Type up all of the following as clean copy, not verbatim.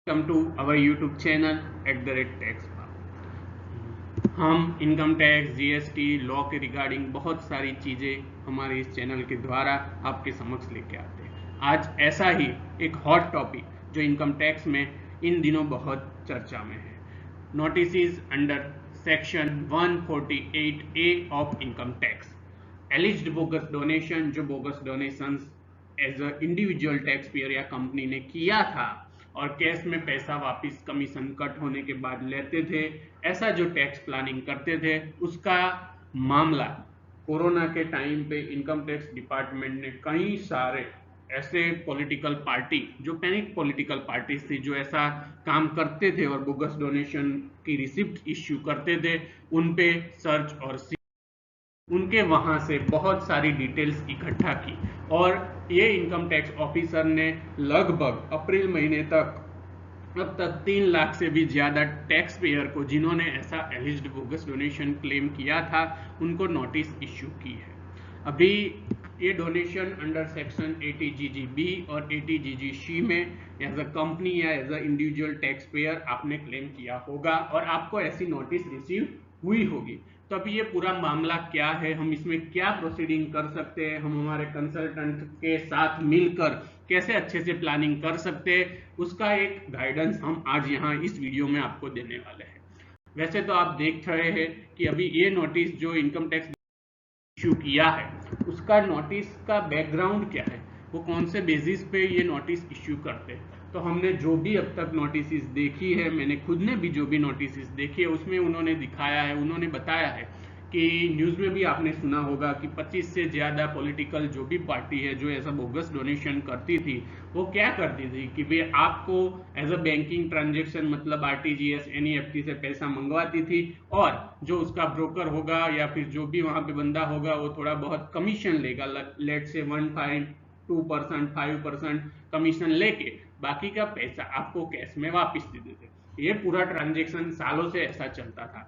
Welcome to our YouTube channel @tax। हम income tax, GST, law के regarding बहुत सारी चीज़ें हमारे इस चैनल के द्वारा आपके समक्ष लेके आते हैं। आज ऐसा ही एक हॉट टॉपिक जो इनकम टैक्स में इन दिनों बहुत चर्चा में है, notice under section 148A of income tax, alleged bogus donation, जो bogus donations as a individual tax payer या कंपनी ने किया था और कैश में पैसा वापस कमीशन कट होने के बाद लेते थे, ऐसा जो टैक्स प्लानिंग करते थे, उसका मामला कोरोना के टाइम पे इनकम टैक्स डिपार्टमेंट ने कई सारे ऐसे पॉलिटिकल पार्टी जो पैनिक पॉलिटिकल पार्टीज थी जो ऐसा काम करते थे और बोगस डोनेशन की रिसिप्ट इश्यू करते थे, उन पे सर्च और उनके वहां से बहुत सारी डिटेल्स इकट्ठा की और ये इनकम टैक्स ऑफिसर ने लगभग अप्रैल महीने तक अब तक 3 लाख से भी ज्यादा टैक्स पेयर को जिन्होंने ऐसा एलिज्ड बोगस डोनेशन क्लेम किया था उनको नोटिस इश्यू की है। अभी ये डोनेशन अंडर सेक्शन 80GG(b) और 80GG(c) में एज अ कंपनी या as a individual tax payer आपने क्लेम किया होगा और आपको ऐसी नोटिस रिसीव हुई होगी। तो अभी ये पूरा मामला क्या है, हम इसमें क्या प्रोसीडिंग कर सकते हैं, हम हमारे कंसल्टेंट के साथ मिलकर कैसे अच्छे से प्लानिंग कर सकते हैं, उसका एक गाइडेंस हम आज यहाँ इस वीडियो में आपको देने वाले हैं। वैसे तो आप देख रहे हैं कि अभी ये नोटिस जो इनकम टैक्स इश्यू किया है उसका नोटिस का बैकग्राउंड क्या है, वो कौन से बेसिस पे ये नोटिस इश्यू करते हैं। तो हमने जो भी अब तक नोटिस देखी है, मैंने खुद ने भी जो भी नोटिस देखी है, उसमें उन्होंने दिखाया है, उन्होंने बताया है कि न्यूज़ में भी आपने सुना होगा कि 25 से ज़्यादा पॉलिटिकल जो भी पार्टी है जो ऐसा बोगस डोनेशन करती थी, वो क्या करती थी कि वे आपको एज अ बैंकिंग ट्रांजेक्शन मतलब आरटीजीएस एनईएफटी से पैसा मंगवाती थी और जो उसका ब्रोकर होगा या फिर जो भी वहां पे बंदा होगा वो थोड़ा बहुत कमीशन लेगा, लेट से 1.2%, 5% कमीशन लेके बाकी का पैसा आपको कैश में वापस दे देते। ये पूरा ट्रांजेक्शन सालों से ऐसा चलता था।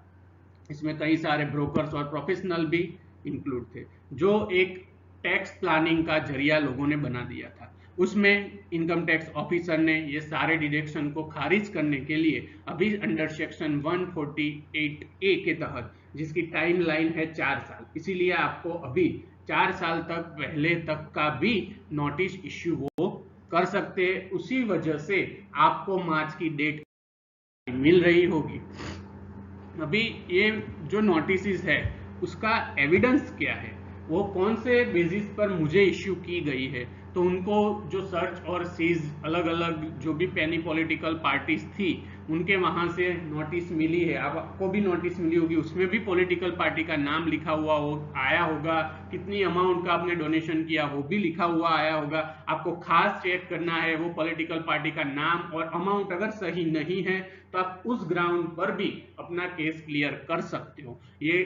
इसमें कई सारे ब्रोकर्स और प्रोफेशनल भी इंक्लूड थे, जो एक टैक्स प्लानिंग का जरिया लोगों ने बना दिया था। उसमें इनकम टैक्स ऑफिसर ने ये सारे डिडक्शन को खारिज करने के लिए अभी अंडर सेक्शन 148A के तहत, जिसकी टाइम लाइन है 4 साल, इसीलिए आपको अभी 4 साल तक पहले तक का भी नोटिस इश्यू वो कर सकते हैं। उसी वजह से आपको मार्च की डेट मिल रही होगी। अभी ये जो नोटिस है उसका एविडेंस क्या है, वो कौन से बेसिस पर मुझे इश्यू की गई है, तो उनको जो सर्च और सीज अलग अलग जो भी पैनी पॉलिटिकल पार्टीज थी उनके वहां से नोटिस मिली है, आपको भी नोटिस मिली होगी, उसमें भी पॉलिटिकल पार्टी का नाम लिखा हुआ आया होगा, कितनी अमाउंट का आपने डोनेशन किया वो भी लिखा हुआ आया होगा। आपको खास चेक करना है वो पॉलिटिकल पार्टी का नाम और अमाउंट अगर सही नहीं है तो आप उस ग्राउंड पर भी अपना केस क्लियर कर सकते हो। ये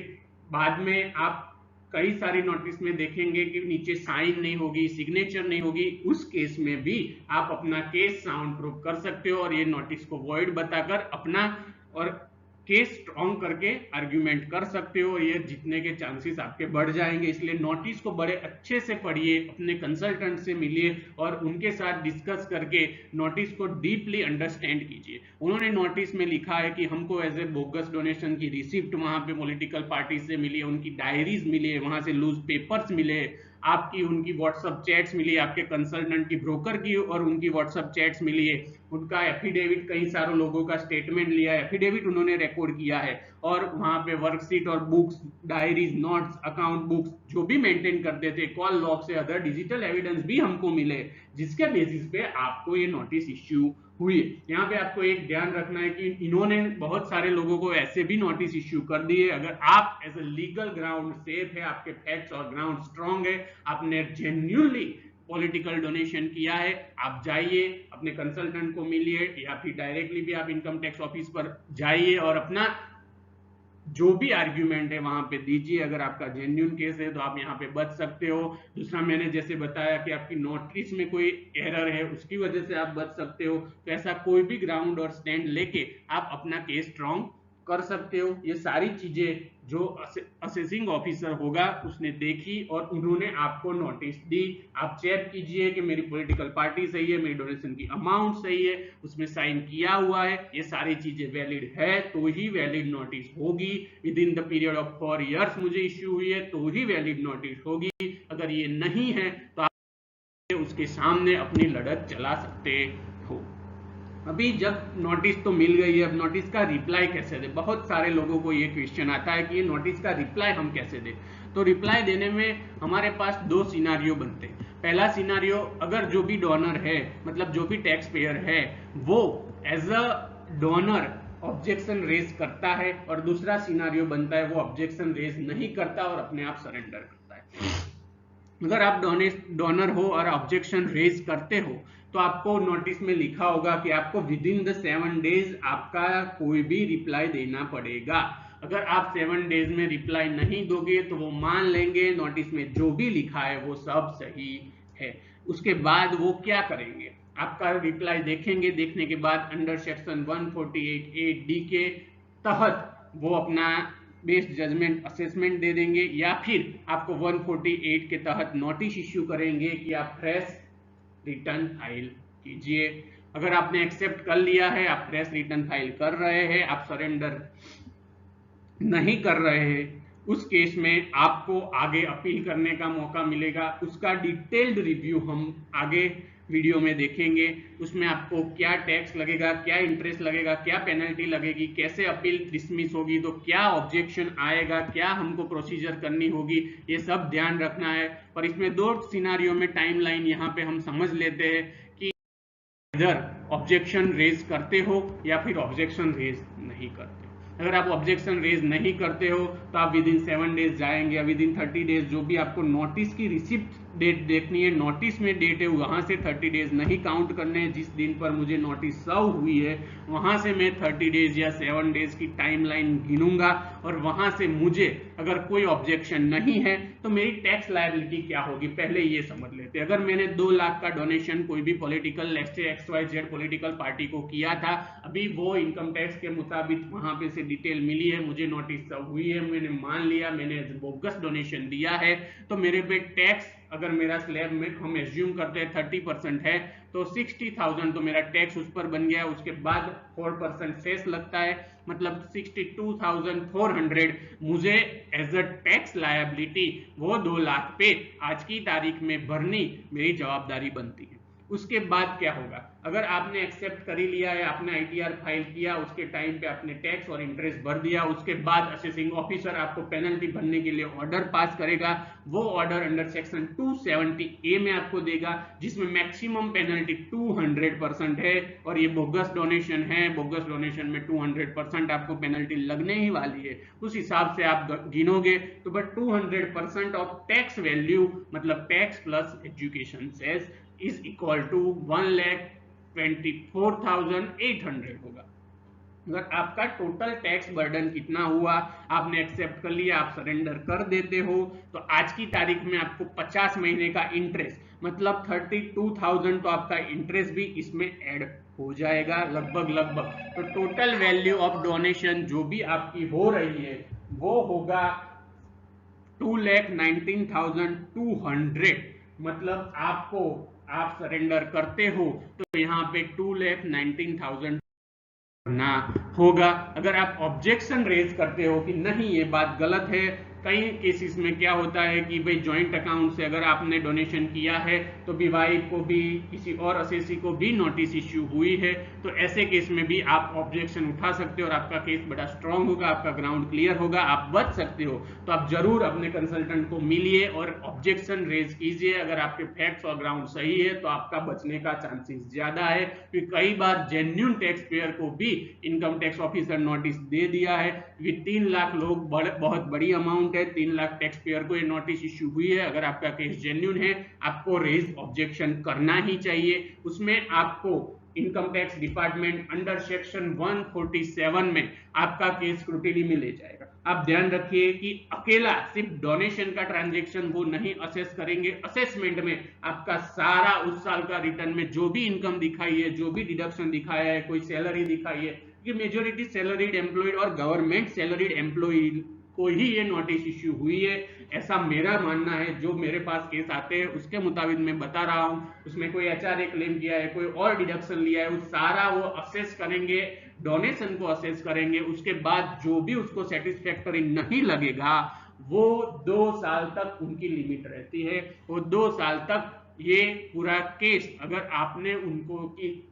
बाद में आप कई सारी नोटिस में देखेंगे कि नीचे साइन नहीं होगी, सिग्नेचर नहीं होगी, उस केस में भी आप अपना केस साउंड प्रूफ कर सकते हो और ये नोटिस को वॉइड बताकर अपना और केस स्ट्रॉन्ग करके आर्ग्यूमेंट कर सकते हो, ये जीतने के चांसेस आपके बढ़ जाएंगे। इसलिए नोटिस को बड़े अच्छे से पढ़िए, अपने कंसल्टेंट से मिलिए और उनके साथ डिस्कस करके नोटिस को डीपली अंडरस्टैंड कीजिए। उन्होंने नोटिस में लिखा है कि हमको एज ए बोगस डोनेशन की रिसिप्ट वहां पे पॉलिटिकल पार्टी से मिली है, उनकी डायरीज मिली है, वहां से लूज पेपर्स मिले, आपकी उनकी व्हाट्सएप चैट्स मिली, आपके कंसल्टेंट की ब्रोकर की और उनकी व्हाट्सएप चैट्स मिली है, उनका एफिडेविट, कई सारे लोगों का स्टेटमेंट लिया है, एफिडेविट उन्होंने रिकॉर्ड किया है और वहां पे वर्कशीट और books, diaries, notes, account books जो भी मेंटेन करते थे, कॉल लॉग से अदर डिजिटल एविडेंस भी हमको मिले, जिसके बेसिस पे आपको ये नोटिस इश्यू हुई। यहाँ पे आपको एक ध्यान रखना है कि इन्होंने बहुत सारे लोगों को ऐसे भी नोटिस इश्यू कर दिए। अगर आप as a legal ground safe है, आपके फैक्ट्स और ग्राउंड स्ट्रॉन्ग है, आपने जेन्युइनली पॉलिटिकल डोनेशन किया है, आप जाइए अपने कंसल्टेंट को मिलिए या फिर डायरेक्टली भी आप इनकम टैक्स ऑफिस पर जाइए और अपना जो भी आर्ग्यूमेंट है वहां पे दीजिए। अगर आपका जेन्युइन केस है तो आप यहाँ पे बच सकते हो। दूसरा, मैंने जैसे बताया कि आपकी नोटिस में कोई एरर है उसकी वजह से आप बच सकते हो, तो ऐसा कोई भी ग्राउंड और स्टैंड लेके आप अपना केस स्ट्रॉन्ग कर सकते हो। ये सारी चीजें जो असेसिंग ऑफिसर होगा उसने देखी और उन्होंने आपको नोटिस दी। आप चेक कीजिए कि मेरी पॉलिटिकल पार्टी सही है, मेरी डोनेशन की अमाउंट सही है, उसमें साइन किया हुआ है, ये सारी चीजें वैलिड है तो ही वैलिड नोटिस होगी। With in the period of 4 years मुझे इश्यू हुई है तो ही वैलिड नोटिस होगी। अगर ये नहीं है तो आप उसके सामने अपनी लड़त चला सकते हो। अभी जब नोटिस तो मिल गई है, अब नोटिस का रिप्लाई कैसे दे? बहुत सारे लोगों को ये क्वेश्चन आता है कि ये नोटिस का रिप्लाई हम कैसे दें। तो रिप्लाई देने में हमारे पास दो सिनारियो बनते हैं। पहला सिनारियो, अगर जो भी डोनर है, मतलब जो भी टैक्स पेयर है, वो as a donor objection raise करता है, और दूसरा सिनारियो बनता है वो ऑब्जेक्शन रेज नहीं करता और अपने आप सरेंडर करता है। अगर आप डोनर हो और ऑब्जेक्शन रेज करते हो तो आपको नोटिस में लिखा होगा कि आपको विद इन द 7 days आपका कोई भी रिप्लाई देना पड़ेगा। अगर आप 7 days में रिप्लाई नहीं दोगे तो वो मान लेंगे नोटिस में जो भी लिखा है वो सब सही है। उसके बाद वो क्या करेंगे, आपका रिप्लाई देखेंगे, देखने के बाद अंडर सेक्शन 148(a)(d के तहत वो अपना बेस्ड जजमेंट असेसमेंट दे देंगे, या फिर आपको 148 के तहत नोटिस इश्यू करेंगे कि आप फ्रेश रिटर्न फाइल कीजिए। अगर आपने एक्सेप्ट कर लिया है, आप फ्रेश रिटर्न फाइल कर रहे हैं, आप सरेंडर नहीं कर रहे हैं, उस केस में आपको आगे अपील करने का मौका मिलेगा। उसका डिटेल्ड रिव्यू हम आगे वीडियो में देखेंगे। उसमें आपको क्या टैक्स लगेगा, क्या इंटरेस्ट लगेगा, क्या पेनल्टी लगेगी, कैसे अपील डिसमिस होगी, तो क्या ऑब्जेक्शन आएगा, क्या हमको प्रोसीजर करनी होगी, ये सब ध्यान रखना है। पर इसमें दो सिनारियो में टाइमलाइन यहाँ पे हम समझ लेते हैं कि इधर ऑब्जेक्शन रेज करते हो या फिर ऑब्जेक्शन रेज नहीं करते। अगर आप ऑब्जेक्शन रेज नहीं करते हो तो आप विद इन 7 days जाएंगे, विद इन 30 days जो भी आपको नोटिस की रिसिप्ट डेट देखनी है, नोटिस में डेट है वहां से 30 days नहीं काउंट करने हैं। जिस दिन पर मुझे नोटिस सर्व हुई है वहां से मैं 30 days या 7 days की टाइमलाइन गिनूंगा, और वहां से मुझे अगर कोई ऑब्जेक्शन नहीं है तो मेरी टैक्स लायबिलिटी क्या होगी पहले ये समझ लेते हैं। अगर मैंने 2 लाख का डोनेशन कोई भी पॉलिटिकल XYZ पॉलिटिकल पार्टी को किया था, अभी वो इनकम टैक्स के मुताबिक वहां पे से डिटेल मिली है, मुझे नोटिस सर्व हुई है, मैंने मान लिया मैंने बोगस डोनेशन दिया है, तो मेरे पे टैक्स, अगर मेरा स्लैब में हम एज्यूम करते हैं 30% है तो 60,000 तो मेरा टैक्स उस पर बन गया। उसके बाद 4% सेस लगता है, मतलब 62,400 मुझे एज अ टैक्स लायबिलिटी वो 2 लाख पे आज की तारीख में भरनी मेरी जवाबदारी बनती है। उसके बाद क्या होगा, अगर आपने एक्सेप्ट कर ही लिया है, आपने ITR फाइल किया, उसके टाइम पे आपने टैक्स और इंटरेस्ट भर दिया, उसके बाद असेसिंग ऑफिसर आपको पेनल्टी भरने के लिए ऑर्डर पास करेगा। वो ऑर्डर अंडर सेक्शन 270A में आपको देगा, जिसमें मैक्सिमम पेनल्टी 200% है, और ये बोगस डोनेशन है, बोगस डोनेशन में 200% आपको पेनल्टी लगने ही वाली है। उस हिसाब से आप गिनोगे तो बट 200% ऑफ टैक्स वैल्यू, मतलब tax plus education cess is equal to 1,24,800 होगा। अगर आपका टोटल टैक्स बर्डन कितना हुआ, आपने एक्सेप्ट कर लिया, आप सरेंडर कर देते हो, तो आज की तारीख में आपको 50 महीने का इंटरेस्ट, मतलब 32,000 तो आपका इंटरेस्ट भी इसमें ऐड हो जाएगा लगभग। तो टोटल वैल्यू ऑफ डोनेशन जो भी आपकी हो रही है वो होगा 2,19,200। मतलब आप सरेंडर करते हो तो यहाँ पे 2,19,000 ना होगा। अगर आप ऑब्जेक्शन रेज करते हो कि नहीं ये बात गलत है, कई केसेस में क्या होता है कि भाई जॉइंट अकाउंट से अगर आपने डोनेशन किया है तो विवाहित को भी, किसी और असेसी को भी नोटिस इश्यू हुई है, तो ऐसे केस में भी आप ऑब्जेक्शन उठा सकते हो और आपका केस बड़ा स्ट्रांग होगा, आपका ग्राउंड क्लियर होगा, आप बच सकते हो। तो आप जरूर अपने कंसल्टेंट को मिलिए और ऑब्जेक्शन रेज कीजिए। अगर आपके फैक्ट्स और ग्राउंड सही है तो आपका बचने का चांसेस ज्यादा है, क्योंकि कई बार जेन्युइन टैक्स पेयर को भी इनकम टैक्स ऑफिसर नोटिस दे दिया है। ये 3 लाख लोग बहुत बड़ी अमाउंट है, 3 लाख टैक्स पेयर को ये नोटिस इश्यू हुई है। अगर आपका केस जेन्युइन है आपको रेज ऑब्जेक्शन करना ही चाहिए। उसमें आपको income tax department under section 147 में आपका केस स्क्रूटिनी में ले जाएगा। आप ध्यान रखिए कि अकेला सिर्फ डोनेशन का ट्रांजैक्शन वो नहीं असेस करेंगे, असेसमेंट में आपका सारा उस साल का रिटर्न में जो भी इनकम दिखाई है, जो भी डिडक्शन दिखाया है, कोई सैलरी दिखाई है, कि मेजोरिटी सैलरीड एम्प्लॉयड और गवर्नमेंट सैलरीड एम्प्लॉयड को ही ये नोटिस इश्यू हुई है, ऐसा मेरा मानना है। जो मेरे पास केस आते हैं उसके मुताबिक मैं बता रहा हूं, उसमें कोई एचआरए क्लेम किया है, कोई और डिडक्शन लिया है, उस सारा वो असेस करेंगे, डोनेशन को असेस करेंगे, उसके बाद जो भी उसको सेटिस्फैक्टरी नहीं लगेगा वो 2 साल तक उनकी लिमिट रहती है। वो 2 साल तक ये पूरा केस, अगर आपने उनको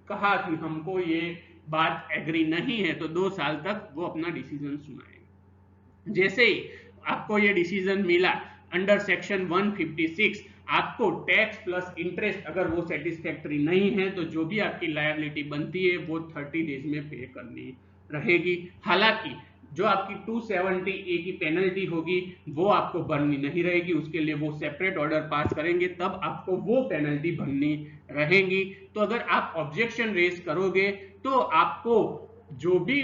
कहा कि हमको ये बात एग्री नहीं है, तो 2 साल तक वो अपना डिसीजन सुनाएंगे। जैसे ही आपको ये डिसीजन मिला अंडर सेक्शन 156, आपको टैक्स प्लस इंटरेस्ट अगर वो सेटिस्फैक्टरी नहीं है तो जो भी आपकी लायबिलिटी बनती है वो 30 डेज में पे करनी रहेगी। हालांकि जो आपकी 270A की पेनल्टी होगी वो आपको भरनी नहीं रहेगी, उसके लिए वो सेपरेट ऑर्डर पास करेंगे, तब आपको वो पेनल्टी भरनी रहेगी। तो अगर आप ऑब्जेक्शन रेज करोगे तो आपको जो भी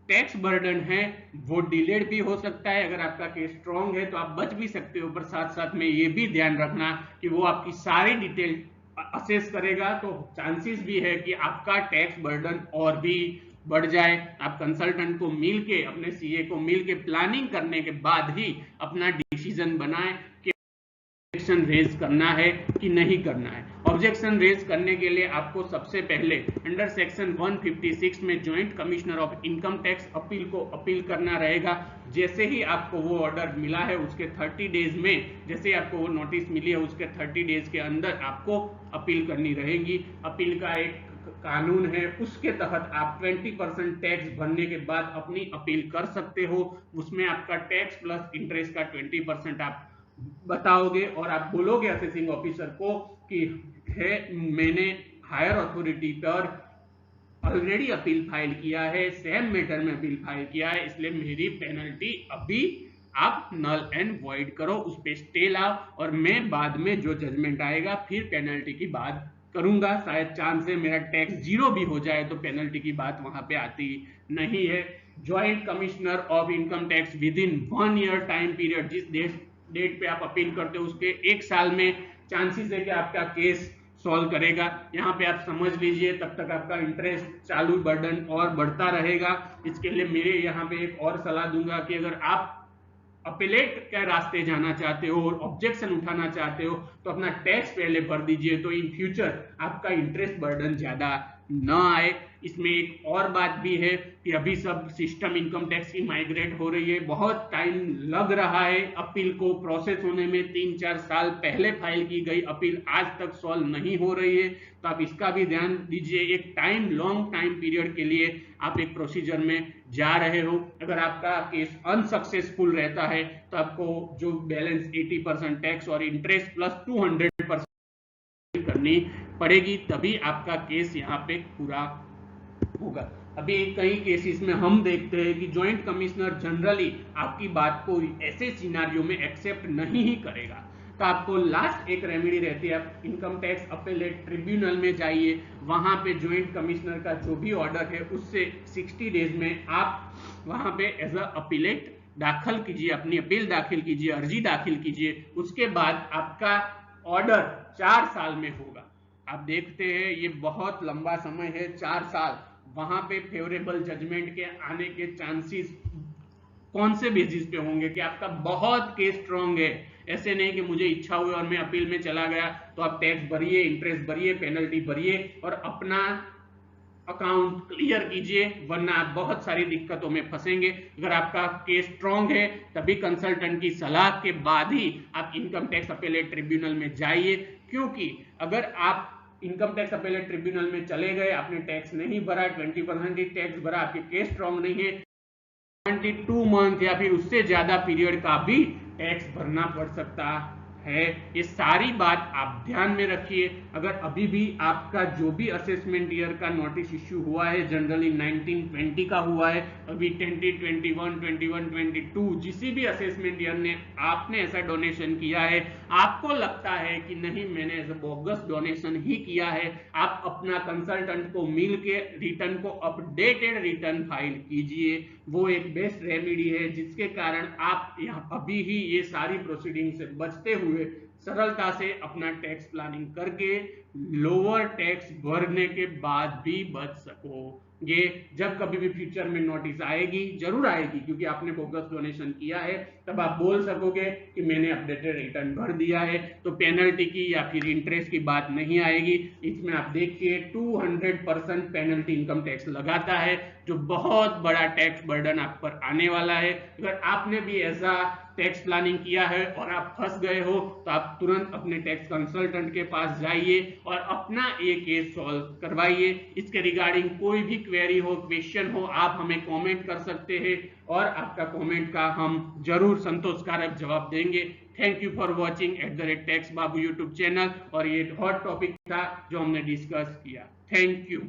टैक्स बर्डन है वो डिलेड भी हो सकता है। अगर आपका केस स्ट्रॉन्ग है तो आप बच भी सकते हो, पर साथ साथ में ये भी ध्यान रखना कि वो आपकी सारी डिटेल असेस करेगा, तो चांसेस भी है कि आपका टैक्स बर्डन और भी बढ़ जाए। आप कंसल्टेंट को मिलके, अपने सीए को मिलके प्लानिंग करने के बाद ही अपना डिसीजन बनाएं कि ऑब्जेक्शन रेज करना है कि नहीं करना है। ऑब्जेक्शन रेज करने के लिए आपको सबसे पहले अंडर सेक्शन 156 में joint commissioner of income tax appeal को अपील करना रहेगा। जैसे ही आपको वो ऑर्डर मिला है उसके 30 डेज में, जैसे आपको वो नोटिस मिली है उसके 30 डेज के अंदर आपको अपील करनी रहेगी। अपील का एक कानून है, उसके तहत आप 20% टैक्स भरने के बाद अपनी अपील कर सकते हो। उसमें आपका टैक्स प्लस इंटरेस्ट का 20% आप बताओगे और आप बोलोगे असेसिंग ऑफिसर को कि है मैंने हायर अथॉरिटी पर ऑलरेडी अपील फाइल किया है, सेम मैटर में अपील फाइल किया है, इसलिए मेरी पेनल्टी अभी आप नल एंड वॉइड करो, उस पे स्टे लाओ और मैं बाद में जो जजमेंट आएगा फिर पेनल्टी की बात करूंगा। शायद चांस है मेरा टैक्स जीरो भी हो जाए तो पेनल्टी की बात वहां पे आती नहीं है। Joint commissioner of income tax with in 1 year time period, जिस डेट पे आप अपील करते हो उसके 1 साल में चांसेस है कि आपका केस सॉल्व करेगा। यहाँ पे आप समझ लीजिए, तब तक आपका इंटरेस्ट चालू बर्डन और बढ़ता रहेगा। इसके लिए मेरे यहाँ पे एक और सलाह दूंगा कि अगर आप अपीलेट के रास्ते जाना चाहते हो और ऑब्जेक्शन उठाना चाहते हो तो अपना टैक्स पहले भर दीजिए, तो इन फ्यूचर आपका इंटरेस्ट बर्डन ज्यादा न आए। इसमें एक और बात भी है कि अभी सब सिस्टम इनकम टैक्स की माइग्रेट हो रही है, बहुत टाइम लग रहा है अपील को प्रोसेस होने में। 3-4 साल पहले फाइल की गई अपील आज तक सॉल्व नहीं हो रही है, तो आप इसका भी ध्यान दीजिए। एक लॉन्ग टाइम पीरियड के लिए आप एक प्रोसीजर में जा रहे हो। अगर आपका केस अनसक्सेसफुल रहता है तो आपको जो बैलेंस 80% टैक्स और इंटरेस्ट प्लस 200% करनी पड़ेगी, तभी आपका केस यहाँ पे पूरा होगा। अभी कई केसेस में हम देखते हैं कि ज्वाइंट कमिश्नर जनरली आपकी बात को ऐसे सिनारियो में एक्सेप्ट नहीं ही करेगा, तो आपको लास्ट एक रेमेडी रहती है, आप इनकम टैक्स अपीलेट ट्रिब्यूनल में जाइए। वहां पे ज्वाइंट कमिश्नर का जो भी ऑर्डर है उससे 60 डेज में आप वहां पे एज अ अपीलेट दाखिल कीजिए, अपनी अपील दाखिल कीजिए, अर्जी दाखिल कीजिए। उसके बाद आपका ऑर्डर 4 साल में होगा। आप देखते हैं ये बहुत लंबा समय है, 4 साल। वहां पे फेवरेबल जजमेंट के आने के चांसेस कौन से बेसिस पे होंगे कि आपका बहुत केस स्ट्रॉन्ग है, ऐसे नहीं कि मुझे इच्छा हुई और मैं अपील में चला गया। तो आप टैक्स भरिए, इंटरेस्ट भरिए, पेनल्टी भरिए और अपना अकाउंट क्लियर कीजिए, वरना आप बहुत सारी दिक्कतों में फंसेंगे। अगर आपका केस स्ट्रॉन्ग है तभी कंसल्टेंट की सलाह के बाद ही आप इनकम टैक्स अपीलेट ट्रिब्यूनल में जाइए, क्योंकि अगर आप इनकम टैक्स अपीलेट ट्रिब्यूनल में चले गए, आपने टैक्स नहीं भरा, 20% टैक्स भरा, आपके केस स्ट्रॉन्ग नहीं है, 22 मंथ या फिर उससे ज्यादा पीरियड का भी टैक्स भरना पड़ सकता है। ये सारी बात आप ध्यान में रखिए। अगर अभी भी आपका जो भी असेसमेंट ईयर का नोटिस इश्यू हुआ है, जनरली 1920 का हुआ है, अभी 2021, 22 जिस भी असेसमेंट ईयर ने आपने ऐसा डोनेशन किया है, आपको लगता है कि नहीं मैंने ऐसा बोगस डोनेशन ही किया है, आप अपना कंसल्टेंट को मिल के रिटर्न को अपडेटेड रिटर्न फाइल कीजिए। वो एक बेस्ट रेमेडी है जिसके कारण आप यहाँ अभी ही ये सारी प्रोसीडिंग से बचते हुए सरलता से अपना टैक्स प्लानिंग करके लोअर टैक्स भरने के बाद भी बच सकोगे। जब कभी भी फ्यूचर में नोटिस आएगी, जरूर आएगी क्योंकि आपने बोगस डोनेशन किया है, तब आप बोल सकोगे कि मैंने अपडेटेड रिटर्न भर दिया है, तो पेनल्टी की या फिर इंटरेस्ट की बात नहीं आएगी। इसमें आप देखिए 200% पेनल्टी इनकम टैक्स लगाता है, जो बहुत बड़ा टैक्स बर्डन आप पर आने वाला है। अगर आपने भी ऐसा टैक्स प्लानिंग किया है और आप फंस गए हो, तो आप तुरंत अपने टैक्स कंसल्टेंट के पास जाइए और अपना एक केस सॉल्व करवाइए। इसके रिगार्डिंग कोई भी क्वेरी हो, क्वेश्चन हो, आप हमें कमेंट कर सकते हैं और आपका कमेंट का हम जरूर संतोषकारक जवाब देंगे। Thank you for watching @tax Babu YouTube channel. और ये एक हॉट टॉपिक था जो हमने डिस्कस किया। Thank you.